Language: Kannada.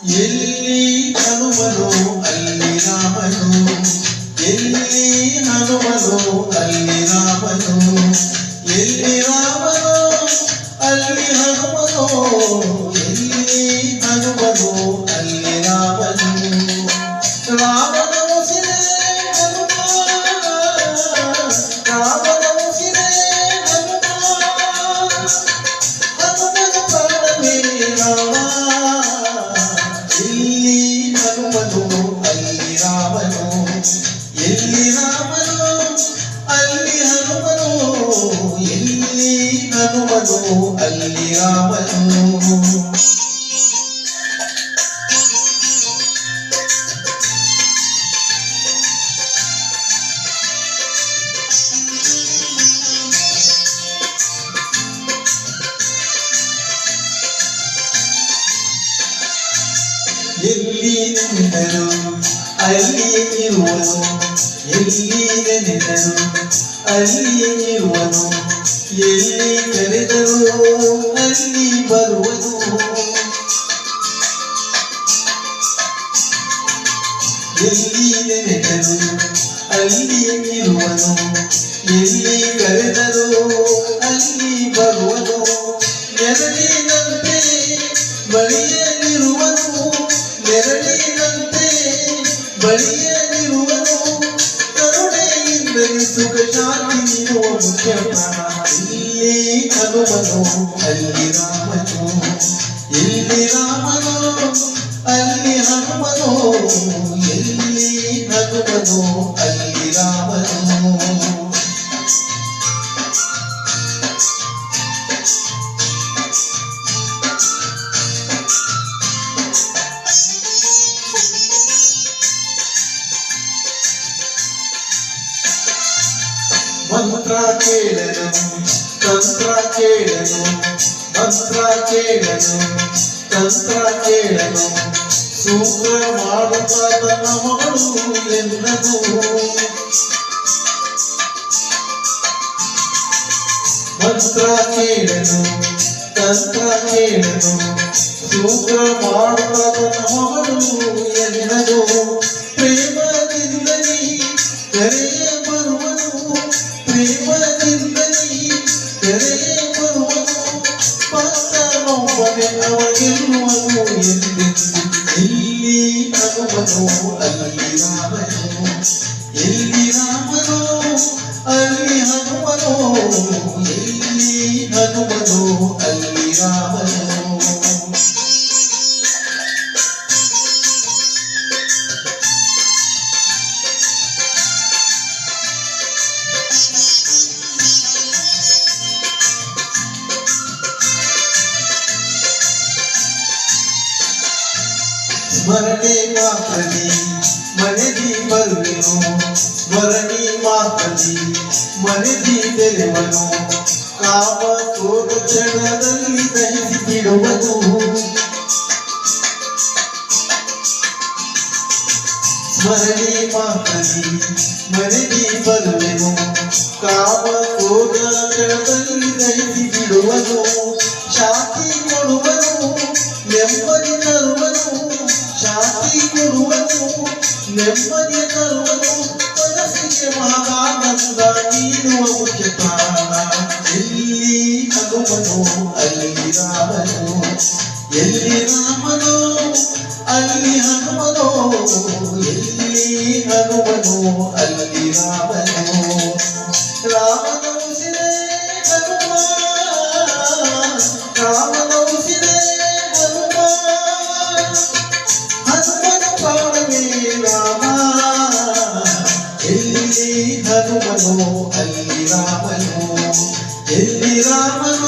ಎಲ್ಲಿ ಹನುಮನು ಅಲ್ಲಿ ರಾಮನು, ಎಲ್ಲಿ ಹನುಮನು ಅಲ್ಲಿ ರಾಮನು, ಎಲ್ಲಿ ರಾಮನು ಅಲ್ಲಿ ಹನುಮನು, ಎಲ್ಲಿ ಹನುಮನು ಅಲ್ಲಿ ರಾಮನು. ರಾಮನ ಉಸಿರೇ ಹನುಮ, ರಾಮನ ಉಸಿರೇ ಹನುಮ, ಹನುಮನ ಪ್ರಾಣವೇ ರಾಮ. ಎಲ್ಲಿ ಹನುಮನು ಅಲ್ಲಿ ರಾಮನು, ಎಲ್ಲಿ ರಾಮನು ಅಲ್ಲಿ ಹನುಮನು, ಎಲ್ಲಿ ಹನುಮನು ಅಲ್ಲಿ ರಾಮನು. ಎಲ್ಲಿ ನೆನೆದರು ಅಲ್ಲಿಯೇ ಇರುವನು, ಎಲ್ಲಿ ನೆನೆದರು ಅಲ್ಲಿಯೇ ಇರುವನು, ಎಲ್ಲಿ ಕರೆದರು ಅಲ್ಲಿ ಬರುವನು. ಎಲ್ಲಿ ನೆನೆದರು ಅಲ್ಲಿಯೇ ಇರುವನು, ಎಲ್ಲಿ ಕರೆದರು ಅಲ್ಲಿ ಬರುವನು. ನೆರಳಿನಂತೆ ಬಳಿಯಲಿರುವನು, ನೆರಳಿನಂತೆ ಬಳಿಯಲಿರುವನು, ಕರುಣೆಯಿಂದಲೇ ಸುಖ ಶಾಂತಿ ನೀಡುವ ಮುಖ್ಯ ಪ್ರಾಣ. ಇಲ್ಲಿ ಹನುಮನು ಅಲ್ಲಿ ರಾಮನು, ಎಲ್ಲಿ ರಾಮನು ಅಲ್ಲಿ ಹನುಮನು, ಎಲ್ಲಿ ಹನುಮನು ಅಲ್ಲಿ ರಾಮನು. ಮಂತ್ರ ಕೇಳನು ತಂತ್ರ ಕೇಳನು, ಮಂತ್ರ ಕೇಳನು ತಂತ್ರ ಕೇಳನು, ಸೂತ್ರ ಮಾಡುತ್ತ ತನ್ನ ಮಗಳು ಎನ್ನನು. ಮಂತ್ರ ಕೇಳನು ತಂತ್ರ ಕೇಳನು, ಸೂತ್ರ ಮಾಡುತ್ತ ತನ್ನ ಮಗಳು ಎನ್ನನು. ಪ್ರೇಮದಿಂದಲೇ ಕರೆಯ ಬರುವನು, ಪ್ರೇಮದಿಂದಲೇ ಕರೆಯ ಬರುವನು, ಭಕ್ತನೊಬ್ಬನೇ ಅವಗೆಲ್ಲುವನು ಎಂದೆಂದು. ಎಲ್ಲಿ ಹನುಮನು ಅಲ್ಲಿ ರಾಮನು, ಎಲ್ಲಿ ರಾಮನು ಅಲ್ಲಿ ಹನುಮನು, ಎಲ್ಲಿ ಹನುಮನು ಅಲ್ಲಿ ರಾಮನು. ಸ್ಮರಣೆ ಮಾತ್ರದಿ ಮನೆದಿ ಬರುವೆನು, ಸ್ಮರಣೆ ಮಾತ್ರದಿ ಮನೆದಿ ತೆರೆವನು, ಕಾಮ ಕ್ರೋಧ ಕ್ಷಣದಲ್ಲಿ ದಹಿಸಿ ಬಿಡುವನು. ಸ್ಮರಣೆ ಮಾತ್ರದಿ ಮನೆದಿ ಬರುವೆನು, ಕಾಮ ಕ್ರೋಧ ಕ್ಷಣದಲ್ಲಿ ದಹಿಸಿ ಬಿಡುವನು. ಶಾಂತಿ ಕೊಡುವನು ನೆಮ್ಮದಿ ತರುವನು, ಶಾಂತಿ ಕೊಡುವನು ನೆಮ್ಮದಿ ತರುವನು, ಮನಸ್ಸಿಗೆ ಮಹಾನಂದ ನೀಡುವ ಮುಖ್ಯ ಪ್ರಾಣ. ಎಲ್ಲಿ ಹನುಮನು ಅಲ್ಲಿ ರಾಮನು, ಎಲ್ಲಿ ರಾಮನು ಅಲ್ಲಿ ಹನುಮನು, ಎಲ್ಲಿ ಹನುಮನು ಅಲ್ಲಿ ರಾಮನು. ರಾಮನ ಉಸಿರೇ ಹನುಮ, ರಾಮನ ಉಸಿರೇ ಹನುಮ, ಹನುಮನ ಪ್ರಾಣವೇ ರಾಮ. ಎಲ್ಲಿ ಹನುಮನು ಅಲ್ಲಿ ರಾಮನು, ಎಲ್ಲಿ ರಾಮನು